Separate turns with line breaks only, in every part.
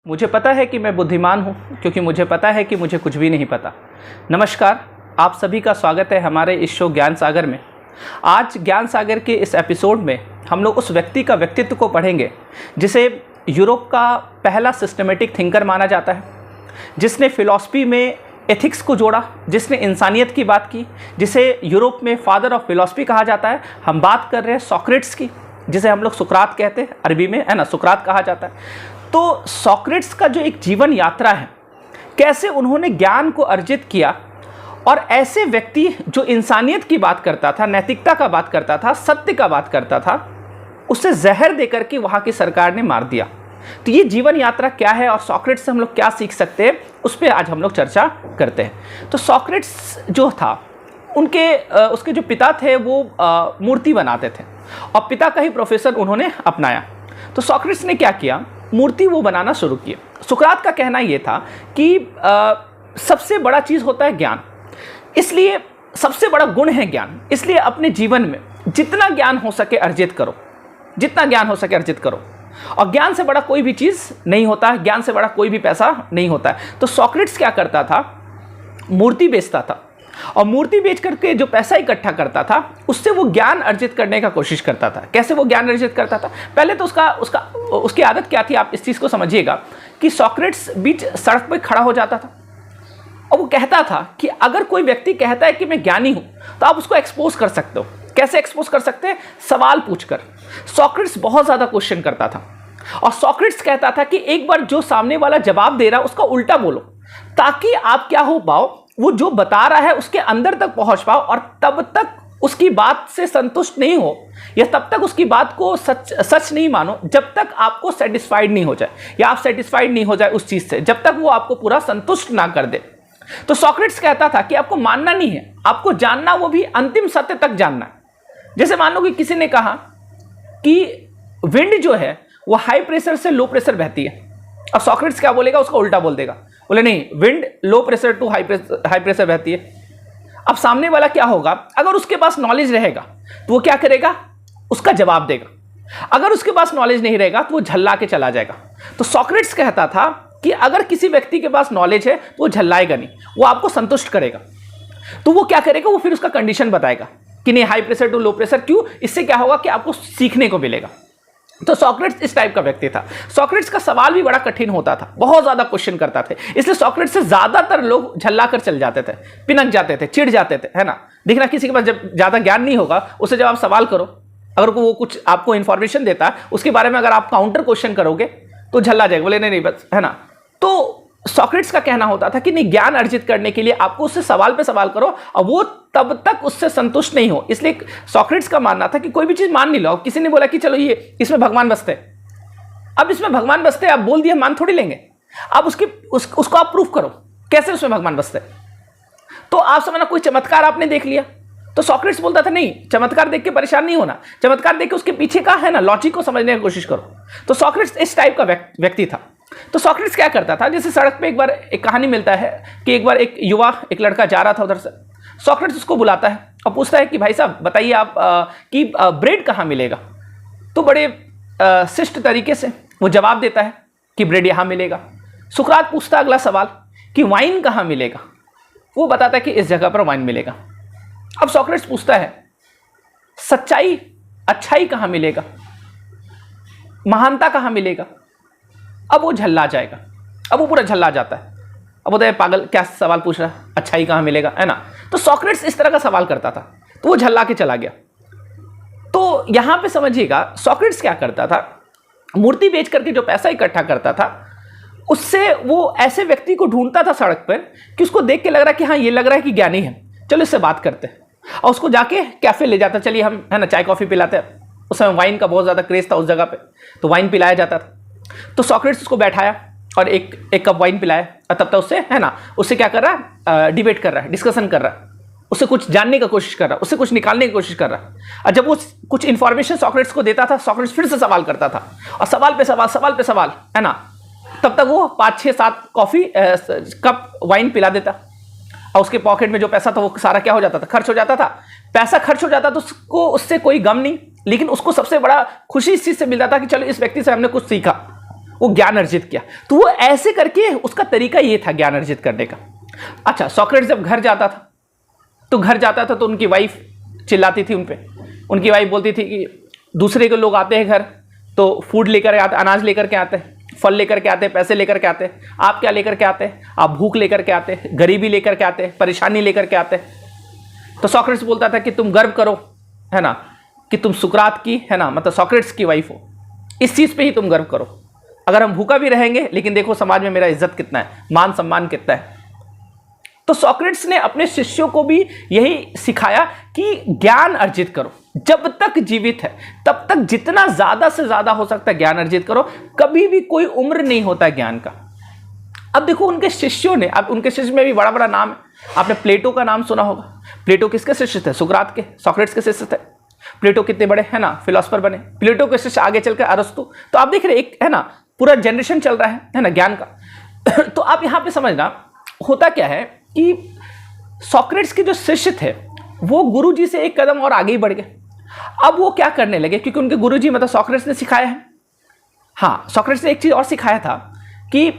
मुझे पता है कि मैं बुद्धिमान हूँ क्योंकि मुझे पता है कि मुझे कुछ भी नहीं पता। नमस्कार, आप सभी का स्वागत है हमारे इस शो ज्ञान सागर में। आज ज्ञान सागर के इस एपिसोड में हम लोग उस व्यक्ति का व्यक्तित्व को पढ़ेंगे जिसे यूरोप का पहला सिस्टमेटिक थिंकर माना जाता है, जिसने फिलॉसफी में एथिक्स को जोड़ा, जिसने इंसानियत की बात की, जिसे यूरोप में फादर ऑफ फिलॉसफी कहा जाता है। हम बात कर रहे हैं सॉक्रेट्स की, जिसे हम लोग सुकरात कहते हैं, अरबी में है ना, सुकरात कहा जाता है। तो सॉक्रेट्स का जो एक जीवन यात्रा है, कैसे उन्होंने ज्ञान को अर्जित किया, और ऐसे व्यक्ति जो इंसानियत की बात करता था, नैतिकता का बात करता था, सत्य का बात करता था, उसे जहर देकर के वहाँ की सरकार ने मार दिया। तो ये जीवन यात्रा क्या है और सॉक्रेट्स से हम लोग क्या सीख सकते हैं, उस पर आज हम लोग चर्चा करते हैं। तो सॉक्रेट्स जो था, उसके जो पिता थे वो मूर्ति बनाते थे और पिता का ही प्रोफेशन उन्होंने अपनाया। तो सॉक्रेट्स ने क्या किया, मूर्ति वो बनाना शुरू किए। सुकरात का कहना ये था कि सबसे बड़ा चीज़ होता है ज्ञान, इसलिए सबसे बड़ा गुण है ज्ञान, इसलिए अपने जीवन में जितना ज्ञान हो सके अर्जित करो, जितना ज्ञान हो सके अर्जित करो। और ज्ञान से बड़ा कोई भी चीज़ नहीं होता है, ज्ञान से बड़ा कोई भी पैसा नहीं होता है। तो सॉक्रेट्स क्या करता था, मूर्ति बेचता था और मूर्ति बेच करके जो पैसा इकट्ठा करता था उससे वो ज्ञान अर्जित करने का कोशिश करता था। कैसे वो ज्ञान अर्जित करता था, पहले तो उसकी आदत क्या थी, आप इस चीज़ को समझिएगा कि सॉक्रेट्स बीच सड़क पर खड़ा हो जाता था और वो कहता था कि अगर कोई व्यक्ति कहता है कि मैं ज्ञानी हूँ तो आप उसको एक्सपोज कर सकते हो। कैसे एक्सपोज कर सकते हैं, सवाल पूछकर। सॉक्रेट्स बहुत ज़्यादा क्वेश्चन करता था और सॉक्रेट्स कहता था कि एक बार जो सामने वाला जवाब दे रहा है उसका उल्टा बोलो, ताकि आप क्या हो पाओ, वो जो बता रहा है उसके अंदर तक पहुंच पाओ और तब तक उसकी बात से संतुष्ट नहीं हो या तब तक उसकी बात को सच नहीं मानो जब तक आपको सेटिस्फाइड नहीं हो जाए, या आप सेटिस्फाइड नहीं हो जाए उस चीज़ से जब तक वो आपको पूरा संतुष्ट ना कर दे। तो सॉक्रेट्स कहता था कि आपको मानना नहीं है, आपको जानना, वो भी अंतिम सत्य तक जानना। जैसे मान लो कि किसी ने कहा कि विंड जो है वो हाई प्रेशर से लो प्रेशर बहती है, अब सॉक्रेट्स क्या बोलेगा, उसका उल्टा बोल देगा, बोले नहीं, wind low pressure to high pressure बहती है। अब सामने वाला क्या होगा, अगर उसके पास नॉलेज रहेगा तो वो क्या करेगा, उसका जवाब देगा। अगर उसके पास नॉलेज नहीं रहेगा तो वो झल्ला के चला जाएगा। तो सॉक्रेट्स कहता था कि अगर किसी व्यक्ति के पास नॉलेज है तो वो झल्लाएगा नहीं, वो आपको संतुष्ट करेगा। तो वो क्या करेगा, वो फिर उसका कंडीशन बताएगा कि नहीं, high pressure to low pressure क्यों, इससे क्या होगा कि आपको सीखने को मिलेगा। तो सॉक्रेट्स इस टाइप का व्यक्ति था। सॉक्रेट्स का सवाल भी बड़ा कठिन होता था, बहुत ज्यादा क्वेश्चन करता थे, इसलिए सॉक्रेट्स से ज्यादातर लोग झल्ला कर चल जाते थे, पिनक जाते थे, चिढ़ जाते थे, है ना। देखना, किसी के पास जब ज्यादा ज्ञान नहीं होगा उससे जब आप सवाल करो, अगर वो कुछ आपको इंफॉर्मेशन देता है उसके बारे में अगर आप काउंटर क्वेश्चन करोगे तो झल्ला जाएगा, बोले नहीं बस, है ना। तो सॉक्रेट्स का कहना होता था कि नहीं, ज्ञान अर्जित करने के लिए आपको उससे सवाल पे सवाल करो और वो तब तक उससे संतुष्ट नहीं हो। इसलिए सॉक्रेट्स का मानना था कि कोई भी चीज मान नहीं लो। किसी ने बोला कि चलो ये इसमें भगवान बसते, अब इसमें भगवान बसते, आप बोल दिया, मान थोड़ी लेंगे, अब उसको आप प्रूफ करो कैसे उसमें भगवान बसते। तो आप समझना, कोई चमत्कार आपने देख लिया, तो सॉक्रेट्स बोलता था नहीं, चमत्कार देख के परेशान नहीं होना, चमत्कार देख के उसके पीछे का है ना लॉजिक को समझने की कोशिश करो। तो सॉक्रेट्स इस टाइप का व्यक्ति था। तो सॉक्रेट्स क्या करता था, जैसे सड़क पे एक बार एक कहानी मिलता है कि एक बार एक युवा, एक लड़का जा रहा था उधर से, सॉक्रेट्स उसको बुलाता है और पूछता है कि भाई साहब बताइए आप कि ब्रेड कहाँ मिलेगा। तो बड़े शिष्ट तरीके से वो जवाब देता है कि ब्रेड यहाँ मिलेगा। सुकरात पूछता है अगला सवाल कि वाइन कहाँ मिलेगा, वो बताता है कि इस जगह पर वाइन मिलेगा। अब सॉक्रेट्स पूछता है सच्चाई, अच्छाई कहाँ मिलेगा, महानता कहाँ मिलेगा। अब वो झल्ला जाएगा, अब वो पूरा झल्ला जाता है, अब बोलता है पागल क्या सवाल पूछ रहा है, अच्छाई कहाँ मिलेगा, है ना। तो सॉक्रेट्स इस तरह का सवाल करता था, तो वो झल्ला के चला गया। तो यहां पे समझिएगा सॉक्रेट्स क्या करता था, मूर्ति बेच करके जो पैसा इकट्ठा करता था उससे वो ऐसे व्यक्ति को ढूंढता था सड़क पर कि उसको देख के लग रहा है कि हाँ ये लग रहा है कि ज्ञानी है, चलो इससे बात करते हैं, और उसको जाके कैफे ले जाता, चलिए हम है ना चाय कॉफी पिलाते हैं। उस समय वाइन का बहुत ज्यादा क्रेज था उस जगह पे, तो वाइन पिलाया जाता था। तो सॉक्रेट्स उसको बैठाया और एक कप वाइन पिलाया और तब तक उससे है ना, उससे क्या कर रहा है, डिबेट कर रहा है, डिस्कशन कर रहा है, उससे कुछ जानने का कोशिश कर रहा है, उससे कुछ निकालने की कोशिश कर रहा है। और जब वो कुछ इंफॉर्मेशन सॉक्रेट्स को देता था, सॉक्रेट्स फिर से सवाल करता था और सवाल पे सवाल, है ना। तब तक वो 5 6 7 कॉफी कप वाइन पिला देता और उसके पॉकेट में जो पैसा था वो सारा क्या हो जाता था, खर्च हो जाता था। पैसा खर्च हो जाता तो उसको उससे कोई गम नहीं, लेकिन उसको सबसे बड़ा खुशी इस चीज से मिलता था कि चलो इस व्यक्ति से हमने कुछ सीखा। वो ज्ञान अर्जित किया। तो वो ऐसे करके उसका तरीका ये था ज्ञान अर्जित करने का। अच्छा, सोक्रेटिस जब घर जाता था तो उनकी वाइफ चिल्लाती थी उन पे। उनकी वाइफ बोलती थी कि दूसरे के लोग आते हैं घर तो फूड लेकर आते, अनाज लेकर के आते हैं, फल लेकर के आते हैं, पैसे लेकर के आते हैं। आप क्या लेकर के आते हैं? आप भूख लेकर के आते हैं, गरीबी लेकर के आते हैं, परेशानी लेकर के आते हैं। तो सोक्रेटिस बोलता था कि तुम गर्व करो, है ना, कि तुम सुकरात की, है ना, मतलब सोक्रेटिस की वाइफ हो, इस चीज पे ही तुम गर्व करो। अगर हम भूखा भी रहेंगे लेकिन देखो समाज में मेरा इज्जत कितना है, मान सम्मान कितना है। तो सोक्रेटिस ने अपने शिष्यों को भी यही सिखाया कि ज्ञान अर्जित करो, जब तक जीवित है तब तक जितना ज्यादा से ज्यादा हो सकता है ज्ञान अर्जित करो। कभी भी कोई उम्र नहीं होता ज्ञान का। अब देखो उनके शिष्यों ने, अब उनके शिष्य में भी बड़ा बड़ा नाम है। आपने प्लेटो का नाम सुना होगा। प्लेटो किसके शिष्य थे? सुकरात के, सोक्रेटिस के शिष्य थे। प्लेटो कितने बड़े, है ना, फिलोसफर बने। प्लेटो के शिष्य आगे चलकर अरस्तु। तो आप देख रहे एक, है ना, पूरा जनरेशन चल रहा है ना, ज्ञान का। तो आप यहां पे समझना होता क्या है कि सोक्रेटिस के जो शिष्य थे वो गुरुजी से एक कदम और आगे ही बढ़ गए। अब वो क्या करने लगे, क्योंकि उनके गुरुजी मतलब सोक्रेटिस ने सिखाया है। हाँ, सोक्रेटिस ने एक चीज और सिखाया था कि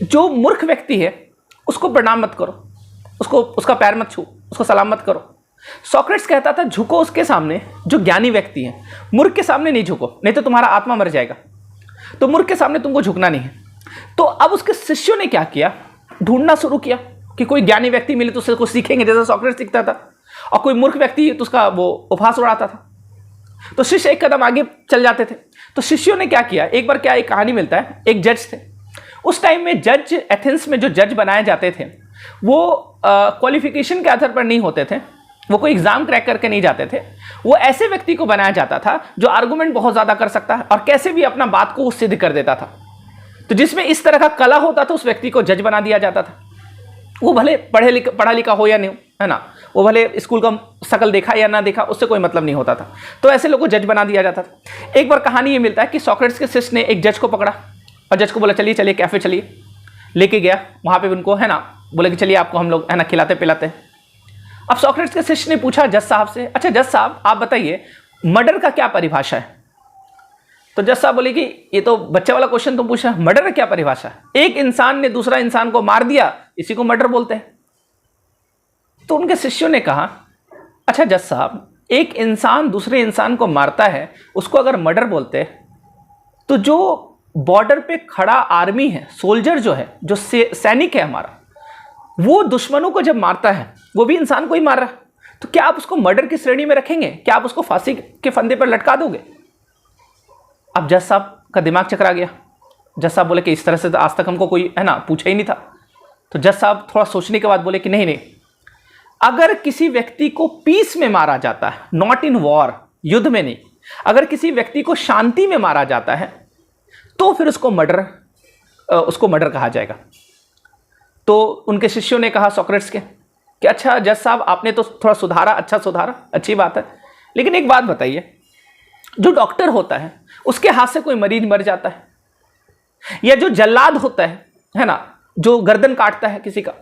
जो मूर्ख व्यक्ति है उसको प्रणाम मत करो, उसका पैर मत छू, उसको सलाम मत करो। सोक्रेटिस कहता था झुको उसके सामने जो ज्ञानी व्यक्ति है, मूर्ख के सामने नहीं झुको, नहीं तो तुम्हारा आत्मा मर जाएगा। तो मूर्ख के सामने तुमको झुकना नहीं है। तो अब उसके शिष्यों ने क्या किया, ढूंढना शुरू किया कि कोई ज्ञानी व्यक्ति मिले तो उससे कुछ सीखेंगे, जैसा सोक्रेटिस सीखता था, और कोई मूर्ख व्यक्ति तो उसका वो उपहास उड़ाता था। तो शिष्य एक कदम आगे चल जाते थे। तो शिष्यों ने क्या किया, एक बार क्या एक कहानी मिलता है, एक जज थे। उस टाइम में जज, एथेंस में जो जज बनाए जाते थे वो क्वालिफिकेशन के आधार पर नहीं होते थे, वो कोई एग्जाम क्रैक करके नहीं जाते थे। वो ऐसे व्यक्ति को बनाया जाता था जो आर्गुमेंट बहुत ज्यादा कर सकता है और कैसे भी अपना बात को सिद्ध कर देता था। तो जिसमें इस तरह का कला होता था उस व्यक्ति को जज बना दिया जाता था। वो भले पढ़ा लिखा हो या नहीं, है ना, वो भले स्कूल का शकल देखा या ना देखा, उससे कोई मतलब नहीं होता था। तो ऐसे लोगों को जज बना दिया जाता था। एक बार कहानी ये मिलता है कि सोक्रेटिस के शिष्य ने एक जज को पकड़ा और जज को बोला चलिए चलिए कैफे चलिए, लेके गया वहां पे उनको, है ना, बोले कि चलिए आपको हम लोग, है ना, खिलाते पिलाते हैं। अब सोक्रेटिस के शिष्य ने पूछा जज साहब से, अच्छा जज साहब आप बताइए मर्डर का क्या परिभाषा है? तो जज साहब बोले कि ये तो बच्चे वाला क्वेश्चन तुम पूछा, मर्डर का क्या परिभाषा है? एक इंसान ने दूसरा इंसान को मार दिया, इसी को मर्डर बोलते हैं। तो उनके शिष्यों ने कहा अच्छा जज साहब, एक इंसान दूसरे इंसान को मारता है उसको अगर मर्डर बोलते तो जो बॉर्डर पे खड़ा आर्मी है, सोल्जर जो है, जो सैनिक है हमारा, वो दुश्मनों को जब मारता है वो भी इंसान को ही मार रहा है, तो क्या आप उसको मर्डर की श्रेणी में रखेंगे? क्या आप उसको फांसी के फंदे पर लटका दोगे? अब जज साहब का दिमाग चकरा गया। जज साहब बोले कि इस तरह से तो आज तक हमको कोई, है ना, पूछा ही नहीं था। तो जज साहब थोड़ा सोचने के बाद बोले कि नहीं, अगर किसी व्यक्ति को पीस में मारा जाता है, नॉट इन वॉर, युद्ध में नहीं, अगर किसी व्यक्ति को शांति में मारा जाता है तो फिर उसको मर्डर कहा जाएगा। तो उनके शिष्यों ने कहा सोक्रेटिस के कि अच्छा जज साहब आपने तो थोड़ा सुधारा, अच्छा सुधारा, अच्छी बात है, लेकिन एक बात बताइए, जो डॉक्टर होता है उसके हाथ से कोई मरीज मर जाता है, या जो जल्लाद होता है ना, जो गर्दन काटता है किसी का,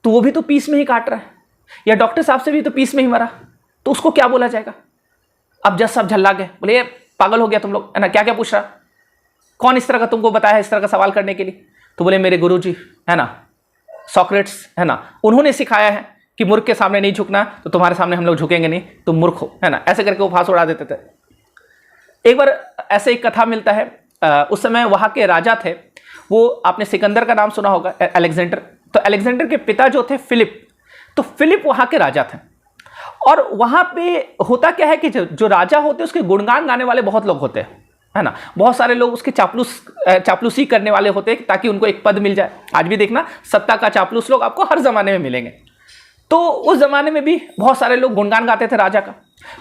तो वो भी तो पीस में ही काट रहा है, या डॉक्टर साहब से भी तो पीस में ही मरा, तो उसको क्या बोला जाएगा? अब जज साहब झल्ला गए, बोले पागल हो गया तुम लोग, है ना, क्या क्या पूछ रहा, कौन इस तरह का तुमको बताया इस तरह का सवाल करने के लिए? तो बोले मेरे गुरुजी, है ना, सोक्रेटिस, है ना, उन्होंने सिखाया है कि मूर्ख के सामने नहीं झुकना, तो तुम्हारे सामने हम लोग झुकेंगे नहीं, तुम मूर्ख हो, है ना, ऐसे करके वो फांस उड़ा देते थे। एक बार ऐसे एक कथा मिलता है, उस समय वहां के राजा थे, वो आपने सिकंदर का नाम सुना होगा, अलेक्जेंडर। तो अलेक्जेंडर के पिता जो थे फिलिप, तो फिलिप वहां के राजा थे। और वहां पे होता क्या है कि जो राजा होते हैं उसके गुणगान गाने वाले बहुत लोग होते हैं, है ना, बहुत सारे लोग उसके चापलूसी करने वाले होते हैं ताकि उनको एक पद मिल जाए। आज भी देखना सत्ता का चापलूस लोग आपको हर जमाने में मिलेंगे। तो उस जमाने में भी बहुत सारे लोग गुणगान गाते थे राजा का।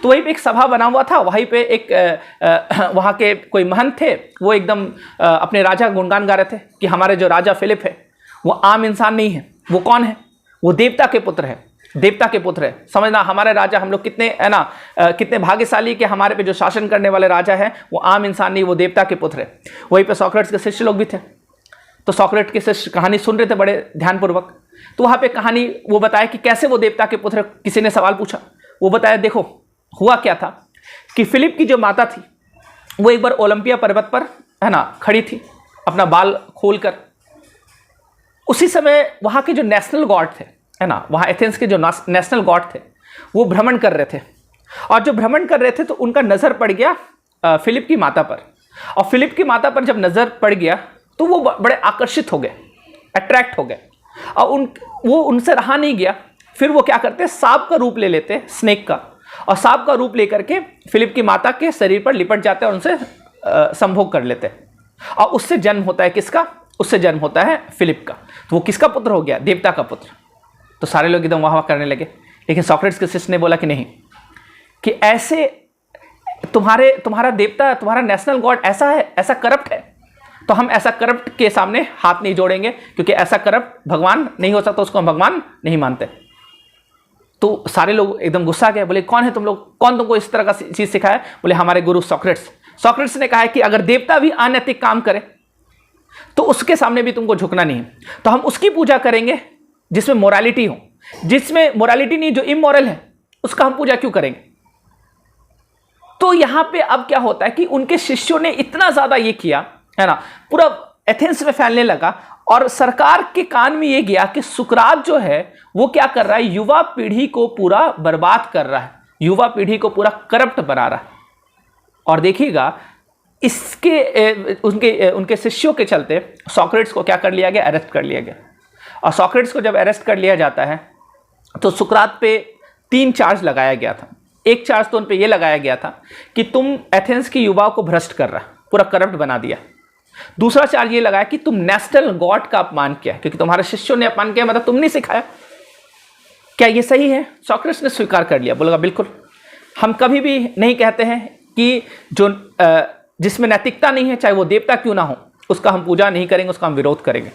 तो वहीं पे एक सभा बना हुआ था, वहीं पे एक वहाँ के कोई महंत थे, वो एकदम अपने राजा का गुणगान गा रहे थे कि हमारे जो राजा फिलिप है वो आम इंसान नहीं है, वो कौन है, वो देवता के पुत्र है, देवता के पुत्र है। समझना हमारे राजा, हम लोग कितने, है ना, कितने भाग्यशाली कि हमारे पे जो शासन करने वाले राजा है वो आम इंसान नहीं, वो देवता के पुत्र है। वहीं पे सोक्रेटिस के शिष्य लोग भी थे। तो सोक्रेटिस के शिष्य कहानी सुन रहे थे बड़े ध्यानपूर्वक। तो वहाँ पे कहानी वो बताया कि कैसे वो देवता के पुत्र, किसी ने सवाल पूछा, वो बताया देखो हुआ क्या था कि फिलिप की जो माता थी वो एक बार ओलंपिया पर्वत पर है ना खड़ी थी अपना बाल खोलकर। उसी समय वहाँ के जो नेशनल गॉड थे, है ना, वहाँ एथेंस के जो नेशनल गॉड थे वो भ्रमण कर रहे थे, और जो भ्रमण कर रहे थे तो उनका नज़र पड़ गया फिलिप की माता पर। और फिलिप की माता पर जब नज़र पड़ गया तो वो बड़े आकर्षित हो गए, अट्रैक्ट हो गए, और वो उनसे रहा नहीं गया। फिर वो क्या करते, सांप का रूप ले लेते, स्नेक का, और सांप का रूप लेकर के फिलिप की माता के शरीर पर लिपट जाते और उनसे संभोग कर लेते, और उससे जन्म होता है किसका, उससे जन्म होता है फिलिप का। तो वो किसका पुत्र हो गया, देवता का पुत्र। तो सारे लोग एकदम वाह वाह करने लगे। लेकिन सॉक्रेटिस के शिष्य ने बोला कि नहीं, कि ऐसे तुम्हारा देवता, तुम्हारा नेशनल गॉड ऐसा है, ऐसा करप्ट है, तो हम ऐसा करप्ट के सामने हाथ नहीं जोड़ेंगे, क्योंकि ऐसा करप्ट भगवान नहीं हो सकता, उसको हम भगवान नहीं मानते। तो सारे लोग एकदम गुस्सा गए, बोले कौन है तुम लोग, कौन तुमको इस तरह का चीज सिखाया? बोले हमारे गुरु सॉक्रेटिस। सॉक्रेटिस ने कहा है कि अगर देवता भी अनैतिक काम करे तो उसके सामने भी तुमको झुकना नहीं है, तो हम उसकी पूजा करेंगे जिसमें मोरालिटी हो, जिसमें मोरालिटी नहीं, जो इमोरल है उसका हम पूजा क्यों करेंगे? तो यहां पे अब क्या होता है कि उनके शिष्यों ने इतना ज्यादा ये किया, है ना, पूरा एथेंस में फैलने लगा, और सरकार के कान में ये गया कि सुकरात जो है वो क्या कर रहा है, युवा पीढ़ी को पूरा बर्बाद कर रहा है, युवा पीढ़ी को पूरा करप्ट बना रहा है। और देखिएगा इसके उनके शिष्यों के चलते सॉक्रेटिस को क्या कर लिया गया, अरेस्ट कर लिया गया। और सॉक्रेटिस को जब अरेस्ट कर लिया जाता है तो सुकरात पे 3 चार्ज लगाया गया था। एक चार्ज तो उन पे ये लगाया गया था कि तुम एथेंस की युवाओं को भ्रष्ट कर रहा, पूरा करप्ट बना दिया। दूसरा चार्ज ये लगाया कि तुम नेशनल गॉड का अपमान किया, क्योंकि तुम्हारे शिष्यों ने अपमान किया, मतलब तुमने सिखाया। क्या ये सही है? सॉक्रेटिस ने स्वीकार कर लिया, बोला बिल्कुल, हम कभी भी नहीं कहते हैं कि जो जिसमें नैतिकता नहीं है, चाहे वो देवता क्यों ना हो, उसका हम पूजा नहीं करेंगे, उसका हम विरोध करेंगे।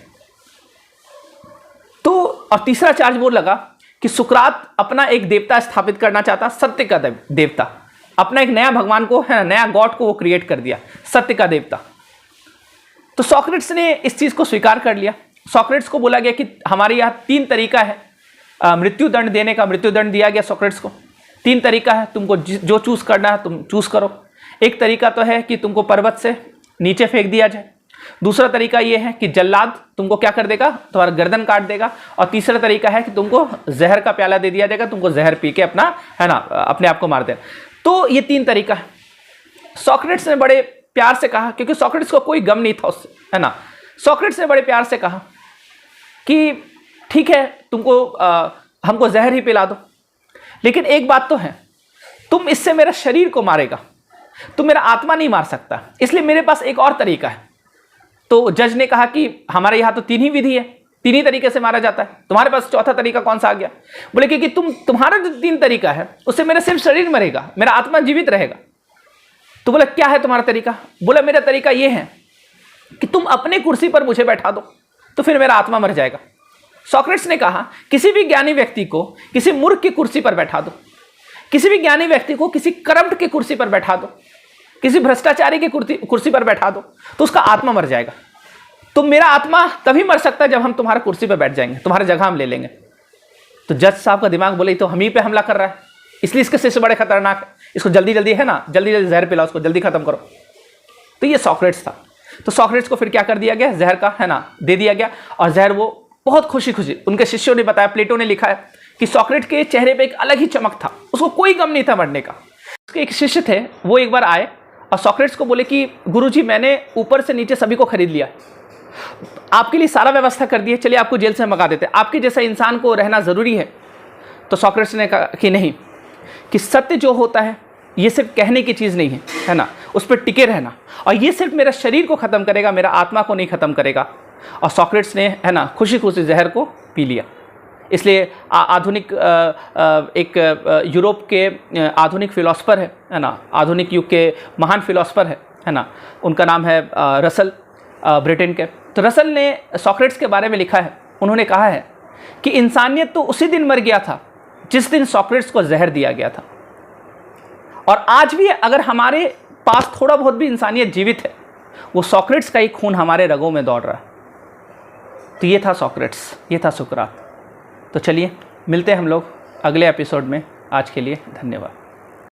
तो और तीसरा चार्ज वो लगा कि सुकरात अपना एक देवता स्थापित करना चाहता, सत्य का देवता, अपना एक नया भगवान को, है नया गॉड को वो क्रिएट कर दिया, सत्य का देवता। तो सॉक्रेटिस ने इस चीज को स्वीकार कर लिया। सॉक्रेटिस को बोला गया कि हमारे यहाँ 3 तरीका है मृत्यु दंड देने का। मृत्यु दंड दिया गया सॉक्रेटिस को, 3 तरीका है, तुमको जो चूज करना है तुम चूज करो। एक तरीका तो है कि तुमको पर्वत से नीचे फेंक दिया जाए, दूसरा तरीका यह है कि जल्लाद तुमको क्या कर देगा, तुम्हारा गर्दन काट देगा, और तीसरा तरीका है कि तुमको जहर का प्याला दे दिया जाएगा, तुमको जहर पी के अपना, है ना, अपने आप को मार देना। तो ये 3 तरीका है। सॉक्रेटिस ने बड़े प्यार से कहा, क्योंकि सॉक्रेटिस को कोई गम नहीं था उससे, है ना। सॉक्रेटिस ने बड़े प्यार से कहा कि ठीक है, तुमको हमको जहर ही पिला दो, लेकिन एक बात तो है, तुम इससे मेरा शरीर को मारेगा, तुम मेरा आत्मा नहीं मार सकता, इसलिए मेरे पास एक और तरीका है। तो जज ने कहा कि हमारे यहाँ तो 3 ही विधि है, 3 ही तरीके से मारा जाता है, तुम्हारे पास चौथा तरीका कौन सा आ गया? बोले कि तुम्हारा जो 3 तरीका है उससे मेरा सिर्फ शरीर मरेगा, मेरा आत्मा जीवित रहेगा। तो बोला क्या है तुम्हारा तरीका? बोला मेरा तरीका यह है कि तुम अपने कुर्सी पर मुझे बैठा दो, तो फिर मेरा आत्मा मर जाएगा। सॉक्रेटिस ने कहा किसी भी ज्ञानी व्यक्ति को किसी मूर्ख की कुर्सी पर बैठा दो, किसी भी ज्ञानी व्यक्ति को किसी करप्ट की कुर्सी पर बैठा दो, किसी भ्रष्टाचारी की कुर्सी पर बैठा दो, तो उसका आत्मा मर जाएगा। तो मेरा आत्मा तभी मर सकता है जब हम तुम्हारा कुर्सी पर बैठ जाएंगे, तुम्हारी जगह हम ले लेंगे। तो जज साहब का दिमाग बोले तो हम ही पे हमला कर रहा है, इसलिए इसके शिष्य बड़े खतरनाक है, इसको जल्दी जल्दी, है ना, जल्दी जल्दी जहर पिलाओ, उसको जल्दी खत्म करो। तो ये सॉक्रेटिस था। तो सॉक्रेटिस को फिर क्या कर दिया गया, जहर का, है ना, दे दिया गया। और जहर वो बहुत खुशी खुशी, उनके शिष्यों ने बताया, प्लेटो ने लिखा है कि सॉक्रेटिस के चेहरे पे एक अलग ही चमक था, उसको कोई गम नहीं था मरने का। उसके एक शिष्य थे, वो एक बार आए और सॉक्रेटिस को बोले कि गुरुजी मैंने ऊपर से नीचे सभी को खरीद लिया, आपके लिए सारा व्यवस्था कर दी है, चलिए आपको जेल से मंगा देते, आपके जैसा इंसान को रहना जरूरी है। तो सॉक्रेटिस ने कहा कि नहीं, कि सत्य जो होता है ये सिर्फ कहने की चीज़ नहीं है, है ना, उस पर टिके रहना, और ये सिर्फ मेरा शरीर को ख़त्म करेगा, मेरा आत्मा को नहीं ख़त्म करेगा। और सॉक्रेटिस ने, है ना, खुशी खुशी जहर को पी लिया। इसलिए आधुनिक एक यूरोप के आधुनिक फिलोसफर है ना, आधुनिक युग के महान फिलोसफर है ना, उनका नाम है रसल, ब्रिटेन के। तो रसल ने सॉक्रेटिस के बारे में लिखा है, उन्होंने कहा है कि इंसानियत तो उसी दिन मर गया था जिस दिन सॉक्रेटिस को जहर दिया गया था, और आज भी अगर हमारे पास थोड़ा बहुत भी इंसानियत जीवित है, वो सॉक्रेटिस का ही खून हमारे रगों में दौड़ रहा है। तो ये था सॉक्रेटिस, ये था सुकरात। तो चलिए मिलते हैं हम लोग अगले एपिसोड में। आज के लिए धन्यवाद।